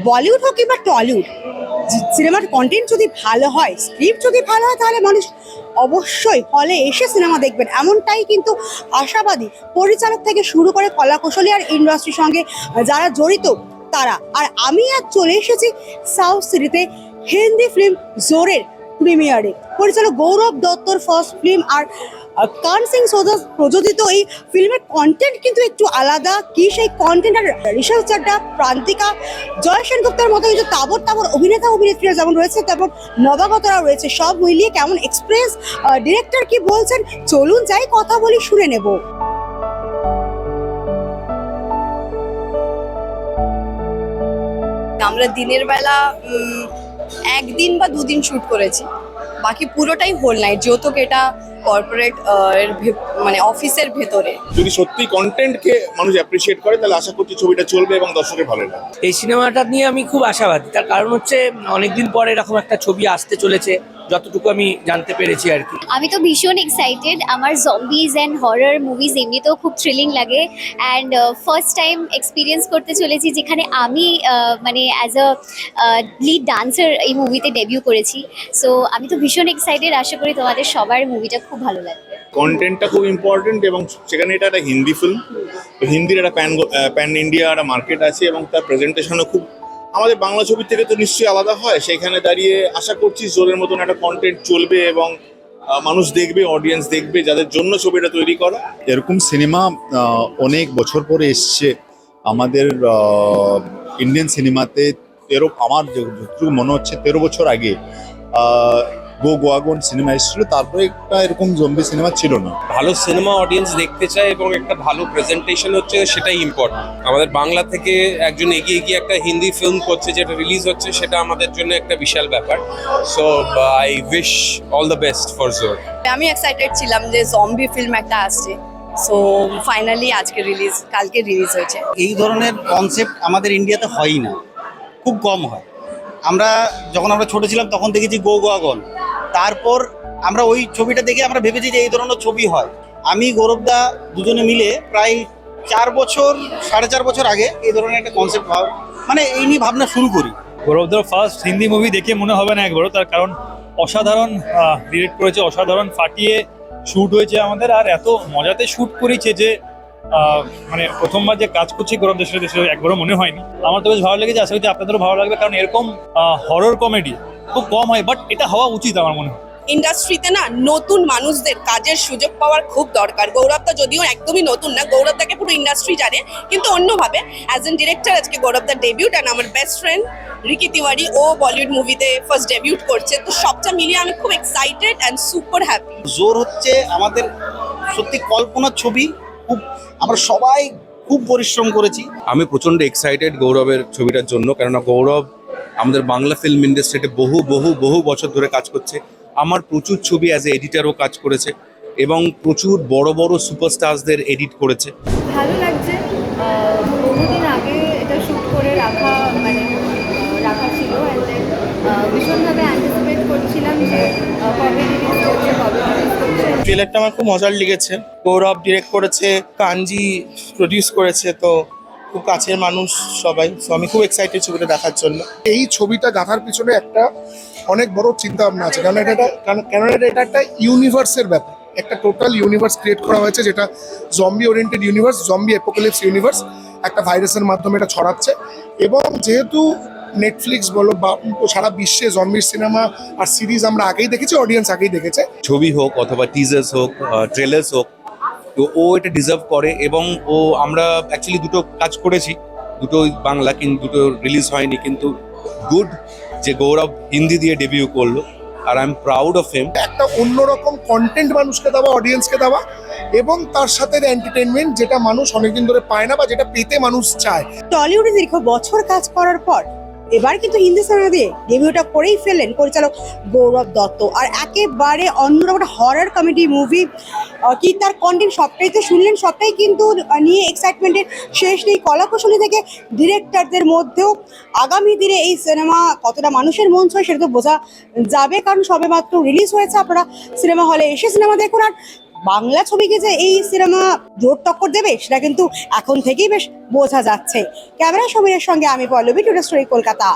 বলিউড হোক কিংবা টলিউড, সিনেমার কন্টেন্ট যদি ভালো হয়, স্ক্রিপ্ট যদি ভালো হয়, তাহলে মানুষ অবশ্যই হলে এসে সিনেমা দেখবেন, এমনটাই কিন্তু আশাবাদী পরিচালক থেকে শুরু করে কলাকুশলী আর ইন্ডাস্ট্রির সঙ্গে যারা জড়িত তারা। আর আমি আজ চলে এসেছি সাউথ সিটিতে হিন্দি ফিল্ম জোরের প্রিমিয়ারে। পরিচালক গৌরব দত্তর ফার্স্ট ফিল্ম আর কান সিং সোজা প্রযোজিত এই ফিল্মের কন্টেন্ট কিন্তু একটু আলাদা। কি সেই কন্টেন্ট! আর ঋষভ চাড্ডা, প্রান্তিকা, জয় সেনগুপ্তের মতো কিন্তু তাবর তাবর অভিনেতা অভিনেত্রীরা যেমন রয়েছে, তেমন নবাগতরাও রয়েছে। সব মিলিয়ে কেমন এক্সপ্রেস, ডিরেক্টর কি বলছেন, চলুন যাই কথা বলি, শুনে নেব। আমরা দিনের বেলা একদিন বা দুদিন শুট করেছি, বাকি পুরোটাই হোল নাইট, যেহেতু এটা কর্পোরেট মানে অফিসের ভেতরে। যদি সত্যি কন্টেন্টকে মানুষ অ্যাপ্রিসিয়েট করে তাহলে আশা করছি ছবিটা চলবে এবং দর্শকের ভালো লাগবে। এই সিনেমাটা নিয়ে আমি খুব আশাবাদী, তার কারণ হচ্ছে অনেকদিন পরে এরকম একটা ছবি আসতে চলেছে, যতটুকু আমি জানতে পেরেছি আর কি। আমি তো ভীষণ এক্সাইটেড। আমার জম্বিজ অ্যান্ড হরর মুভিজ এমনিতেও খুব থ্রিলিং লাগে, অ্যান্ড ফার্স্ট টাইম এক্সপিরিয়েন্স করতে চলেছি যেখানে আমি মানে অ্যাজ আ লিড ডান্সার এই মুভিতে ডেবিউ করেছি। সো আমি তো ভীষণ এক্সাইটেড, আশা করি তোমাদের সবার মুভিটা খুব ভালো লাগবে। কন্টেন্টটা খুব ইম্পর্টেন্ট এবং সেখানে এটা একটা হিন্দি ফিল্ম, তো হিন্দির একটা প্যান ইন্ডিয়া একটা মার্কেট আছে এবং তার প্রেজেন্টেশনও খুব আমাদের বাংলা ছবির থেকে তো নিশ্চয়ই আলাদা হয়। সেখানে দাঁড়িয়ে আশা করছি জোরের মতন একটা কন্টেন্ট চলবে এবং মানুষ দেখবে, অডিয়েন্স দেখবে, যাদের জন্য ছবিটা তৈরি করা। এরকম সিনেমা অনেক বছর পরে এসছে আমাদের ইন্ডিয়ান সিনেমাতে। আমার যতটুকু মনে হচ্ছে 13 বছর আগে গো গোয়াগন সিনেমা এসেছিল, তারপরে একটা এরকম জম্বি সিনেমা ছিল না। ভালো সিনেমা অডিয়েন্স দেখতে চায় এবং একটা ভালো প্রেজেন্টেশন হচ্ছে, সেটাই ইম্পর্টেন্ট। আমাদের বাংলা থেকে একজন এগিয়ে গিয়ে একটা হিন্দি ফিল্ম করছে, যেটা রিলিজ হচ্ছে, সেটা আমাদের জন্য একটা বিশাল ব্যাপার। So I wish all the best for জোর। আমি এক্সাইটেড ছিলাম যে জম্বি ফিল্ম একটা আসছে, সো ফাইনালি আজকে কালকে রিলিজ হয়েছে। এই ধরনের কনসেপ্ট আমাদের ইন্ডিয়াতে হয়ই না, খুব কম হয়। যখন আমরা ছোট ছিলাম তখন দেখেছি গো গোয়াগন, তারপর আমরা ওই ছবিটা দেখে আমরা ভেবেছি যে এই ধরনের ছবি হয়। আমি গৌরবদা দুজনে মিলে প্রায় 4 বছর 4.5 বছর আগে এই ধরনের একটা কনসেপ্ট মানে এই নিয়ে ভাবনা শুরু করি। গৌরবদার ফার্স্ট হিন্দি মুভি দেখে মনে হবে না একবারও, তার কারণ অসাধারণ ডিরেক্ট করেছে, অসাধারণ ফাটিয়ে শ্যুট হয়েছে আমাদের, আর এত মজাতে শ্যুট করেছে যে মানে প্রথমবার যে কাজ করছি গৌরবদের সাথে একবারও মনে হয়নি। আমার তো বেশ ভালো লেগেছে, আশা করছি আপনাদেরও ভালো লাগবে, কারণ এরকম হরর কমেডি খুব কম হয়, বাট এটা হওয়া উচিত আমার মনে হয়। ইন্ডাস্ট্রিতে না নতুন মানুষদের কাজের সুযোগ পাওয়ার খুব দরকার। গৌরবদা যদিও একদমই নতুন না, গৌরবদাকে পুরো ইন্ডাস্ট্রি জানে, কিন্তু অন্যভাবে অ্যাজ এন ডিরেক্টর আজকে গৌরবদার ডেবিউট। অ্যান্ড আমার বেস্ট ফ্রেন্ড রিকি তিওয়ারি, ও বলিউড মুভিতে ফার্স্ট ডেবিউট করছে, তো সবটা মিলিয়ে আমি খুব এক্সাইটেড অ্যান্ড সুপার হ্যাপি। জোর হচ্ছে আমাদের সত্যি কল্পনার ছবি, খুব আমরা সবাই খুব পরিশ্রম করেছি। আমি প্রচণ্ড এক্সাইটেড গৌরবের ছবিটার জন্য, কেননা গৌরব আমাদের বাংলা ফিল্ম ইন্ডাস্ট্রিতে বহু বহু বহু বছর ধরে কাজ করছে। আমার প্রচুর ছবি অ্যাজ এ এডিটারও কাজ করেছে এবং প্রচুর বড় বড় সুপারস্টারসদের এডিট করেছে। ভালো লাগছে। বহুদিন আগে এটা শ্যুট করে রাখা ছিল, ভীষণভাবে অ্যান্টিসিপেট করছিলাম যে কবে রিলিজ করছে, ট্রেলারটা আমার খুব মজার লেগেছে। গৌরব ডিরেক্ট করেছে, কাঞ্জি প্রডিউস করেছে, তো খুব কাছের মানুষ সবাই, তো আমি খুব এক্সাইটেড ছবিটা দেখার জন্য। এই ছবিটা দেখার পিছনে একটা অনেক বড় চিন্তা ভাবনা আছে, কারণ এটা একটা ইউনিভার্সের ব্যাপার, একটা টোটাল ইউনিভার্স ক্রিয়েট করা হয়েছে, যেটা zombie oriented universe, zombie apocalypse universe. একটা ভাইরাসের মাধ্যমে এটা ছড়াচ্ছে, এবং যেহেতু নেটফ্লিক্স বলো বা সারা বিশ্বে জম্বির সিনেমা আর সিরিজ আমরা আগেই দেখেছি, অডিয়েন্স আগেই দেখেছে। ছবি হোক অথবা টিজার্স হোক, ট্রেলার্স হোক, তো ও এটা ডিজার্ভ করে। এবং আমরা অ্যাকচুয়ালি দুটো কাজ করেছি, দুটো বাংলা, কিন্তু দুটো রিলিজ হয়নি, কিন্তু গুড যে গৌরব হিন্দি দিয়ে ডেবিউ করলো, আর I am proud of him. একটা অন্যরকম কন্টেন্ট মানুষকে দেওয়া, অডিয়েন্সকে দেওয়া, এবং তার সাথে এন্টারটেনমেন্ট, যেটা মানুষ অনেকদিন ধরে পায় না বা যেটা পেতে মানুষ চায়। টলিউডে দীর্ঘ বছর কাজ করার পর এবার কিন্তু হিন্দি সিনেমা দিয়ে ডেবিউটা করেই ফেললেন পরিচালক গৌরব দত্ত। আর একেবারে অন্যরকম একটা হরর কমেডি মুভি, কি তার কন্টেন্ট সবটাই তো শুনলেন, সবটাই কিন্তু নিয়ে এক্সাইটমেন্টের শেষ নেই। কলাকুশলী থেকে ডিরেক্টরদের মধ্যেও আগামী দিনে এই সিনেমা কতটা মানুষের মন ছয় সেটা তো বোঝা যাবে, কারণ সবেমাত্র রিলিজ হয়েছে। আপনারা সিনেমা হলে এসে সিনেমা দেখুন। আর বাংলা ছবিকে যে এই সিনেমা জোর টক্কর দেবে সেটা কিন্তু এখন থেকেই বেশ বোঝা যাচ্ছে। ক্যামেরা সমীরের সঙ্গে আমি পল্লবী, টুডে স্টোরি, কলকাতা।